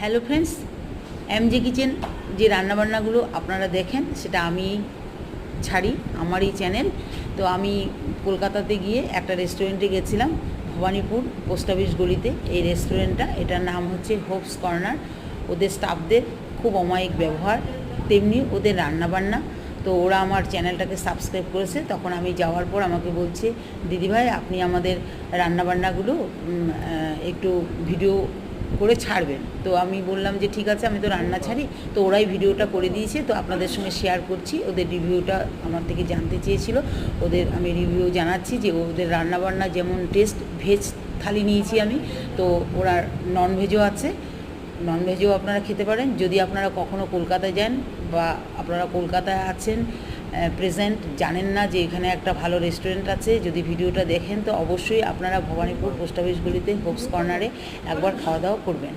Hello friends, এমজে kitchen যে রান্নাবান্নাগুলো আপনারা দেখেন সেটা আমি ছাড়ি আমার এই চ্যানেল। তো আমি কলকাতাতে গিয়ে একটা রেস্টুরেন্টে গেছিলাম, ভবানীপুর পোস্ট অফিস গলিতে এই রেস্টুরেন্টটা। এটার নাম হচ্ছে হোপস কর্নার। ওদের স্টাফদের খুব অমায়িক ব্যবহার, তেমনি ওদের রান্নাবান্না। তো ওরা আমার চ্যানেলটাকে সাবস্ক্রাইব করেছে। তখন আমি যাওয়ার পর আমাকে বলছে, দিদিভাই আপনি আমাদের রান্নাবান্নাগুলো একটু ভিডিও করে ছাড়বেন। তো আমি বললাম যে ঠিক আছে, আমি তো রান্না ছাড়ি। তো ওরাই ভিডিওটা করে দিয়েছে, তো আপনাদের সঙ্গে শেয়ার করছি। ওদের রিভিউটা আমার থেকে জানতে চেয়েছিল, ওদের আমি রিভিউ জানাচ্ছি যে ওদের রান্নাবান্না যেমন টেস্ট। ভেজ থালি নিয়েছি আমি, তো ওরা ননভেজও আছে, ননভেজও আপনারা খেতে পারেন। যদি আপনারা কখনও কলকাতায় যান বা আপনারা কলকাতায় আছেন প্রেজেন্ট, জানেন না যে এখানে একটা ভালো রেস্টুরেন্ট আছে, যদি ভিডিওটা দেখেন তো অবশ্যই আপনারা ভবানীপুর পোস্ট অফিস গলিতে হোপস কর্নারে একবার খাওয়া দাওয়া করবেন।